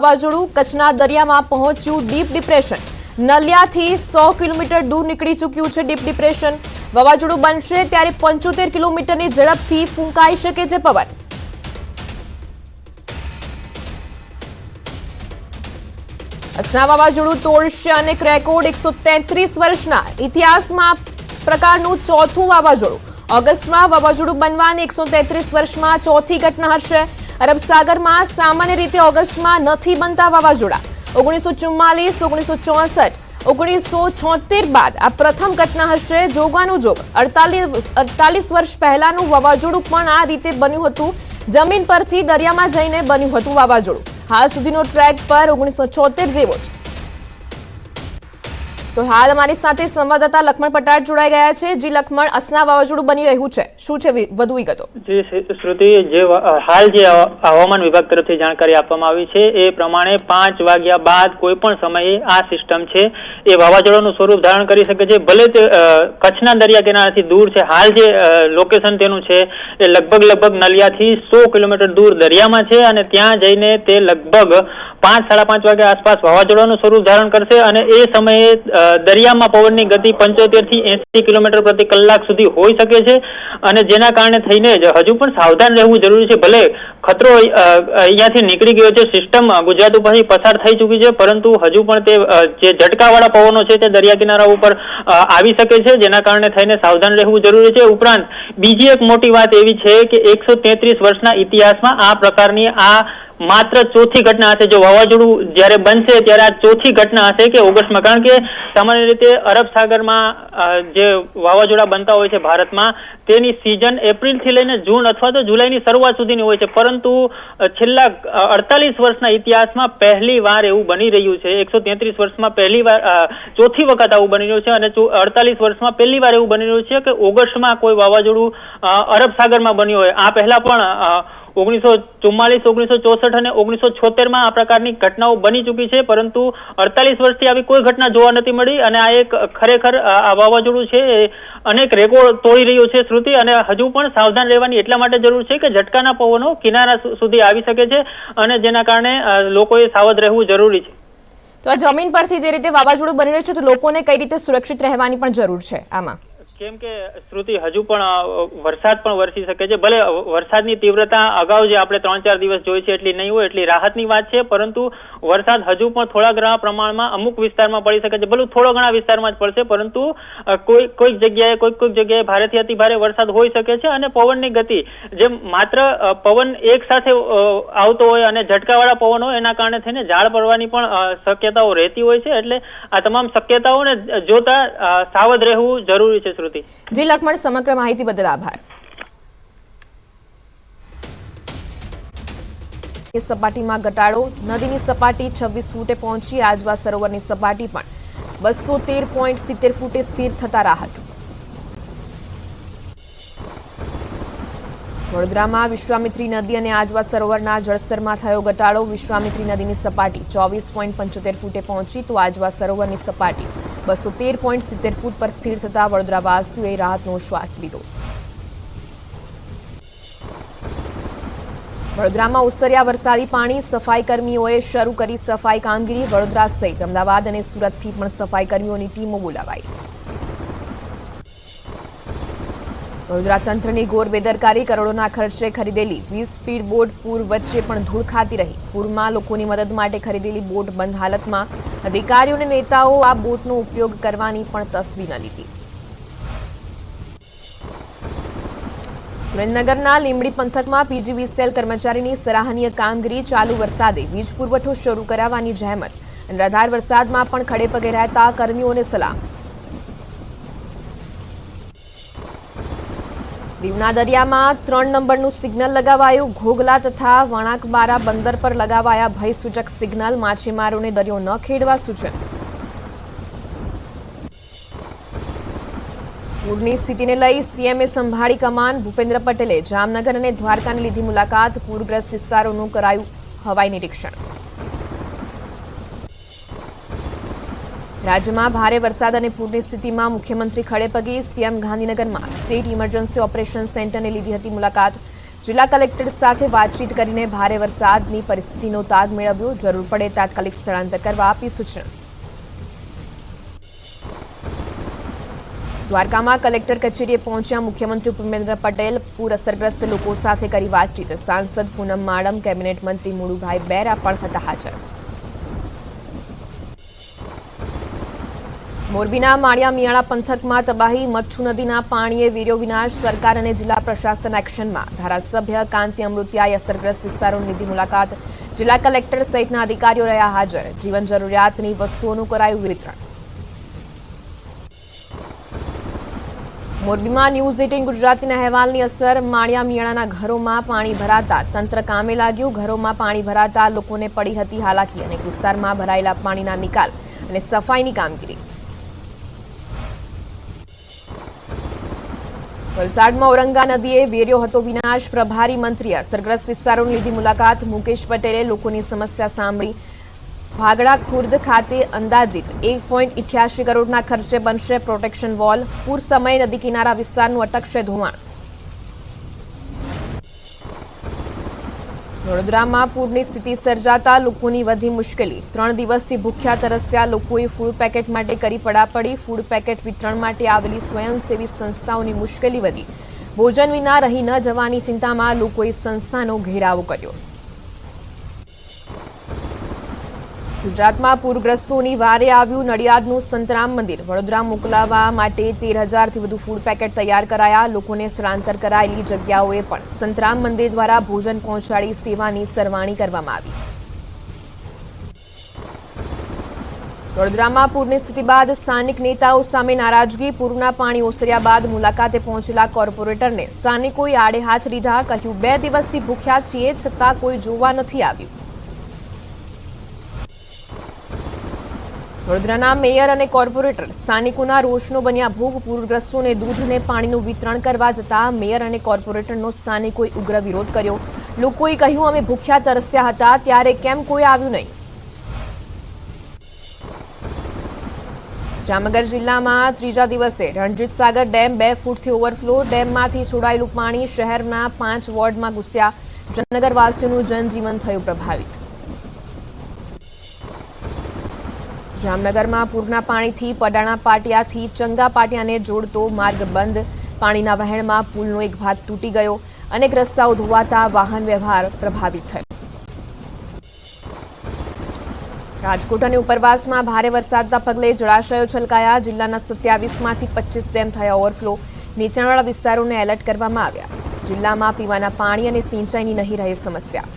વાવાઝોડું કચ્છના દરિયામાં પહોંચ્યું ડીપ ડિપ્રેશન। નલિયાથી 100 કિલોમીટર દૂર નીકળી ચૂક્યું છે ડીપ ડિપ્રેશન। વાવાઝોડું બનશે ત્યારે 75 કિલોમીટરની ઝડપથી ફૂંકાઈ શકે છે પવન। અસના વાવાઝોડું તોડશે અનેક રેકોર્ડ। 133 વર્ષના ઇતિહાસમાં પ્રકારનું ચોથું વાવાઝોડું। ઓગસ્ટમાં વાવાઝોડું બનવાની 133 વર્ષમાં ચોથી ઘટના હશે। અરબ સાગરમાં સામાન્ય રીતે ઓગસ્ટમાં નથી બનતા વાવાઝોડા। 1944, 1964, 1976 બાદ આ પ્રથમ ઘટના હશે। જોગવાનું જોગ 48 વર્ષ પહેલાનું વાવાઝોડું પણ આ રીતે બન્યું હતું। જમીન પરથી દરિયામાં જઈને બન્યું હતું વાવાઝોડું। હાલ સુધીનો ટ્રેક પર 1976 જેવો છે। તો હાલ અમારી સાથે સંવાદદાતા લખમણ પટાર જોડાઈ ગયા છે। જી લખમણ, અસના વાવાઝોડું બની રહ્યું છે, શું છે વધુ વિગતો? જી શ્રુતિ, જે હાલ જે હવામાન વિભાગ તરફથી જાણકારી આપવામાં આવી છે એ પ્રમાણે 5 વાગ્યા બાદ કોઈ પણ સમયે આ સિસ્ટમ છે એ વાવાઝોડાનું સ્વરૂપ ધારણ કરી શકે છે। ભલે તે કચ્છના દરિયા કિનારાથી દૂર છે, હાલ જે લોકેશન તેનું છે એ લગભગ નલિયાથી 100 કિલોમીટર દૂર દરિયામાં છે અને ત્યાં જઈને તે લગભગ 5-5:30 વાગ્યા આસપાસ વાવાઝોડાનું સ્વરૂપ ધારણ કરશે અને એ સમયે દરિયામાં પવનની ગતિ 75 થી 80 કિલોમીટર પ્રતિ કલાક સુધી હોઈ શકે છે અને જેના કારણે થઈને હજુ પણ સાવધાન રહેવું જરૂરી છે। ભલે ખતરો અહીંયાથી નીકળી ગયો છે, સિસ્ટમ ગુજરાત ઉપરથી પસાર થઈ ચૂકી છે, પરંતુ હજુ પણ તે જે ઝટકાવાળા પવનો છે તે દરિયા કિનારા ઉપર આવી શકે છે, જેના કારણે થઈને સાવધાન રહેવું જરૂરી છે। ઉપરાંત બીજી એક મોટી વાત એવી છે કે 133 વર્ષના ઇતિહાસમાં આ પ્રકારની માત્ર ચોથી ઘટના હશે। જો વાવાઝોડું જ્યારે બનશે ત્યારે આ ચોથી ઘટના હશે કે ઓગસ્ટમાં, કારણ કે સામાન્ય રીતે અરબ સાગરમાં જે વાવાઝોડા બનતા હોય છે ભારતમાં, તેની સિઝન એપ્રિલથી લઈને જૂન અથવા તો જુલાઈની શરૂઆત સુધીની હોય છે, પરંતુ છેલ્લા 48 વર્ષના ઇતિહાસમાં પહેલી વાર એવું બની રહ્યું છે। 133 વર્ષમાં પહેલી વાર, ચોથી વખત આવું બની રહ્યું છે અને 48 વર્ષમાં પહેલી વાર એવું બની રહ્યું છે કે ઓગસ્ટમાં કોઈ વાવાઝોડું અરબ સાગરમાં બન્યું હોય। આ પહેલા પણ 1944, 1964 અને 1976 આ પ્રકારની ઘટનાઓ બની ચૂકી છે, પરંતુ 48 વર્ષથી આવી કોઈ ઘટના જોવા નથી મળી અને આ એક ખરેખર આ વાવાઝોડું છે અનેક રેકોર્ડ તોડી રહ્યું છે શ્રુતિ। અને હજુ પણ સાવધાન રહેવાની એટલા માટે જરૂર છે કે ઝટકાના પવનો કિનારા સુધી આવી શકે છે અને જેના કારણે લોકોએ સાવધ રહેવું જરૂરી છે। તો આ જમીન પરથી જે રીતે વાવાઝોડું બની રહ્યું છે તો લોકોને કઈ રીતે સુરક્ષિત રહેવાની પણ જરૂર છે આમાં? કેમ કે શ્રુતિ, હજુ પણ વરસાદ પણ વરસી શકે છે। ભલે વરસાદની તીવ્રતા અગાઉ જે આપણે 3-4 દિવસ જોઈ છે એટલી નહીં હોય, એટલી રાહતની વાત છે, પરંતુ વરસાદ હજુ પણ થોડા ઘણા પ્રમાણમાં અમુક વિસ્તારમાં પડી શકે છે। ભલે થોડો ઘણા વિસ્તારમાં જ પડશે, પરંતુ કોઈક જગ્યાએ ભારેથી અતિ ભારે વરસાદ હોઈ શકે છે અને પવનની ગતિ જેમ માત્ર પવન એક સાથે આવતો હોય અને ઝટકાવાળા પવન હોય એના કારણે થઈને ઝાડ પડવાની પણ શક્યતાઓ રહેતી હોય છે। એટલે આ તમામ શક્યતાઓને જોતા સાવધ રહેવું જરૂરી છે। જી લખમણ, સમગ્ર માહિતી બદલ આભાર। સપાટીમાં ઘટાડો, નદીની સપાટી 26 ફૂટે પહોંચી। આજવા સરોવરની સપાટી પણ 213.70 ફૂટે સ્થિર થતા રાહત। વડોદરામાં વિશ્વામિત્રી નદી અને આજવા સરોવરના જળસ્તરમાં થયો ઘટાડો। વિશ્વામિત્રી નદીની સપાટી 24.75 ફૂટે પહોંચી તો આજવા સરોવરની સપાટી 213.70 ફૂટ પર સ્થિર થતા વડોદરાવાસીઓએ રાહતનો શ્વાસ લીધો। વડોદરામાં ઓસર્યા વરસાદી પાણી, સફાઈ કર્મીઓએ શરૂ કરી સફાઈ કામગીરી। વડોદરા સહિત અમદાવાદ અને સુરતથી પણ સફાઈ કર્મીઓની ટીમો બોલાવાઈ। વડોદરા તંત્રની ઘોર બેદરકારી, કરોડોના ખર્ચે ખરીદેલી 20 સ્પીડ બોટ પૂર વચ્ચે પણ ધૂળ ખાતી રહી। પૂરમાં લોકોની મદદ માટે ખરીદેલી બોટ બંધ હાલતમાં। અધિકારીઓ અને નેતાઓ આ બોટનો ઉપયોગ કરવાની પણ તસ્દી ન લીધી। સુરેન્દ્રનગરના લીંબડી પંથકમાં પીજીવીસીએલ કર્મચારીની સરાહનીય કામગીરી। ચાલુ વરસાદે વીજ પુરવઠો શરૂ કરાવવાની જહેમત અને અનરાધાર વરસાદમાં પણ ખડેપગે રહેતા કર્મીઓને સલામ। દીવના દરિયામાં 3 નંબરનું સિગ્નલ લગાવાયું। ઘોઘલા તથા વણાકબારા બંદર પર લગાવાયા ભયસૂચક સિગ્નલ। માછીમારોને દરિયો ન ખેડવા સૂચન। પૂરની સ્થિતિને લઈ સીએમએ સંભાળી કમાન। ભૂપેન્દ્ર પટેલે જામનગર અને દ્વારકાની લીધી મુલાકાત। પૂરગ્રસ્ત વિસ્તારોનું કરાયું હવાઈ નિરીક્ષણ। રાજ્યમાં ભારે વરસાદ અને પૂરની સ્થિતિમાં મુખ્યમંત્રી ખડેપગે। સીએમ ગાંધીનગરમાં સ્ટેટ ઇમરજન્સી ઓપરેશન સેન્ટરની લીધી હતી મુલાકાત। જિલ્લા કલેક્ટર સાથે વાતચીત કરીને ભારે વરસાદની પરિસ્થિતિનો તાગ મેળવ્યો. જરૂર પડે તાત્કાલિક સ્થળાંતર કરવા આપી સૂચના. દ્વારકામાં કલેક્ટર કચેરીએ પહોંચ્યા મુખ્યમંત્રી ભૂપેન્દ્ર પટેલ. પૂર અસરગ્રસ્ત લોકો સાથે કરી વાતચીત. સાંસદ પૂનમ માડમ, કેબિનેટ મંત્રી મુળુભાઈ બેરા પણ હતા હાજર. મોરબીના માળિયા મિયાણા પંથકમાં તબાહી. મચ્છુ નદીના પાણીએ વેર્યો વિનાશ. સરકાર અને જિલ્લા પ્રશાસન એક્શનમાં. ધારાસભ્ય કાંતિ અમૃતિયાએ અસરગ્રસ્ત વિસ્તારોની લીધી મુલાકાત. જિલ્લા કલેક્ટર સહિતના અધિકારીઓ રહ્યા હાજર. જીવન જરૂરિયાતની વસ્તુઓનું કરાયું વિતરણ. મોરબીમાં ન્યૂઝ 18 ગુજરાતીના અહેવાલની અસર. માળિયા મિયાણાના ઘરોમાં પાણી ભરાતા તંત્ર કામે લાગ્યું. ઘરોમાં પાણી ભરાતા લોકોને પડી હતી હાલાકી. અનેક વિસ્તારમાં ભરાયેલા પાણીના નિકાલ અને સફાઈની કામગીરી. વલસાડમાં ઔરંગા નદીએ વેર્યો હતો વિનાશ. પ્રભારી મંત્રીએ અસરગ્રસ્ત વિસ્તારોની લીધી મુલાકાત. મુકેશ પટેલે લોકોની સમસ્યા સાંભળી. ભાગડા ખુર્દ ખાતે અંદાજિત 1.88 કરોડના ખર્ચે બનશે પ્રોટેક્શન વોલ. પૂર સમયે નદી કિનારા વિસ્તારનું અટકશે ધોવાણ. વડોદરામાં પૂરની સ્થિતિ સર્જાતા લોકોની વધી મુશ્કેલી. 3 દિવસથી ભૂખ્યા તરસ્યા લોકોએ ફૂડ પેકેટ માટે કરી પડાપડી. ફૂડ પેકેટ વિતરણ માટે આવેલી સ્વયંસેવી સંસ્થાઓની મુશ્કેલી વધી. ભોજન વિના રહી ન જવાની ચિંતામાં લોકોએ સંસ્થાનો ઘેરાવો કર્યો. ગુજરાતમાં પૂરગ્રસ્તોની વારે આવ્યું નડિયાદનું સંતરામ મંદિર. વડોદરા મોકલાવવા માટે 13,000થી વધુ ફૂડ પેકેટ તૈયાર કરાયા. લોકોને સ્થળાંતર કરાયેલી જગ્યાઓએ પણ સંતરામ મંદિર દ્વારા ભોજન પહોંચાડી સેવાની સરવાણી કરવામાં આવી. વડોદરામાં પૂરની સ્થિતિ બાદ સ્થાનિક નેતાઓ સામે નારાજગી. પૂરના પાણી ઓસર્યા બાદ મુલાકાતે પહોંચેલા કોર્પોરેટરને સ્થાનિકોએ આડે હાથ લીધા. કહ્યું 2 દિવસથી ભૂખ્યા છીએ છતાં કોઈ જોવા નથી આવ્યું. વડોદરાના મેયર અને કોર્પોરેટર સ્થાનિકોના રોષનો બન્યા ભોગ. પૂરગ્રસ્તોને દૂધ અને પાણીનું વિતરણ કરવા જતા મેયર અને કોર્પોરેટરનો સ્થાનિકોએ ઉગ્ર વિરોધ કર્યો. લોકોએ કહ્યું અમે ભૂખ્યા તરસ્યા હતા ત્યારે કેમ કોઈ આવ્યું નહીં. જામનગર જિલ્લામાં 3જા દિવસે રણજીતસાગર ડેમ 2 ફૂટથી ઓવરફ્લો. ડેમમાંથી છોડાયેલું પાણી શહેરના 5 વોર્ડમાં ઘૂસ્યા. જામનગરવાસીઓનું જનજીવન થયું પ્રભાવિત. જામનગરમાં પૂરના પાણીથી પડાણા પાટિયાથી ચંગા પાટિયાને જોડતો માર્ગ બંધ. પાણીના વહેણમાં પુલનો એક ભાગ તૂટી ગયો. અનેક રસ્તાઓ ધોવાતા વાહન વ્યવહાર પ્રભાવિત થયો. રાજકોટ અને ઉપરવાસમાં ભારે વરસાદના પગલે જળાશયો છલકાયા. જિલ્લાના 27માંથી 25 ડેમ થયા ઓવરફ્લો. નીચાણવાળા વિસ્તારોને એલર્ટ કરવામાં આવ્યા. જિલ્લામાં પીવાના પાણી અને સિંચાઈની નહીં રહે સમસ્યા.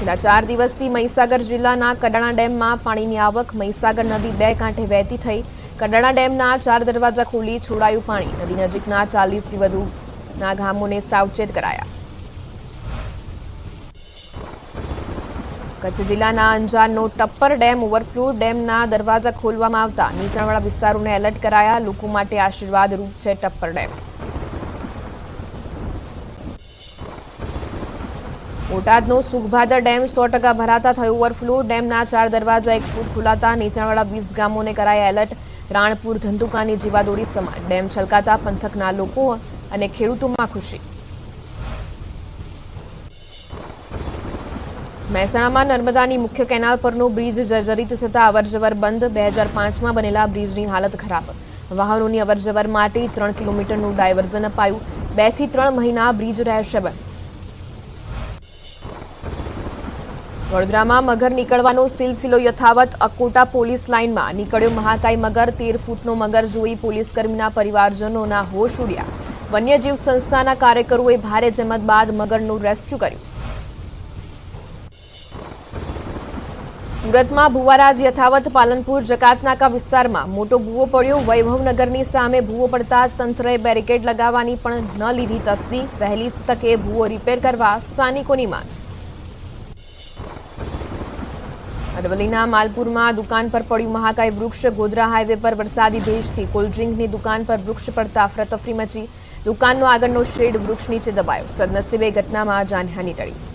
છેલ્લા 4 દિવસથી મહીસાગર જિલ્લાના કડાણા ડેમમાં પાણીની આવક. મહીસાગર નદી 2 કાંઠે વહેતી થઈ. કડાણા ડેમના 4 દરવાજા ખોલી છોડાયું પાણી. નદી નજીકના 40થી વધુના ગામોને સાવચેત કરાયા. કચ્છ જિલ્લાના અંજારનો ટપ્પર ડેમ ઓવરફ્લો. ડેમના દરવાજા ખોલવામાં આવતા નીચાણવાળા વિસ્તારોને એલર્ટ કરાયા. લોકો માટે આશીર્વાદરૂપ છે ટપ્પર ડેમ. બોટાદનો સુખભાદર ડેમ 100% ભરાતા થયો ઓવરફ્લો. ડેમના 4 દરવાજા 1 ફૂટ ખુલાતા નીચાણવાળા 20 ગામોને કરાયા એલર્ટ. રાણપુર ધંધુકાની જીવાદોરી સમાન. ડેમ છલકાતા પંથકના લોકો અને ખેડૂતોમાં ખુશી. મહેસાણામાં નર્મદાની મુખ્ય કેનાલ પરનો બ્રિજ જર્જરિત થતા અવરજવર બંધ. 2005માં બનેલા બ્રિજની હાલત ખરાબ. વાહનોની અવરજવર માટે 3 કિલોમીટરનું ડાયવર્ઝન અપાયું. 2 થી 3 મહિના બ્રિજ રહેશે બંધ. વડોદરામાં મગર નીકળવાનો સિલસિલો યથાવત. અકોટા પોલીસ લાઇનમાં નીકળ્યો મહાકાય મગર. 13 ફૂટનો મગર જોઈ પોલીસકર્મીના પરિવારજનોના હોશ ઉડ્યા. વન્યજીવ સંસ્થાના કાર્યકરોએ ભારે જહેમત બાદ મગરનું રેસ્ક્યુ કર્યું. સુરતમાં ભુવારાજ યથાવત. પાલનપુર જકાતનાકા વિસ્તારમાં મોટો ભૂવો પડ્યો. વૈભવનગરની સામે ભૂવો પડતા તંત્રએ બેરિકેડ લગાવવાની પણ ન લીધી તસ્દી. વહેલી તકે ભૂવો રિપેર કરવા સ્થાનિકોની માંગ. અરવલ્લીના માલપુરમાં દુકાન પર પડ્યું મહાકાય વૃક્ષ. ગોધરા હાઈવે પર વરસાદી ભેજથી કોલ્ડ્રિંકની દુકાન પર વૃક્ષ પડતા અફરાતફરી મચી. દુકાનનો આગળનો શેડ વૃક્ષ નીચે દબાયો. સદનસીબે ઘટનામાં જાનહાનિ ટળી.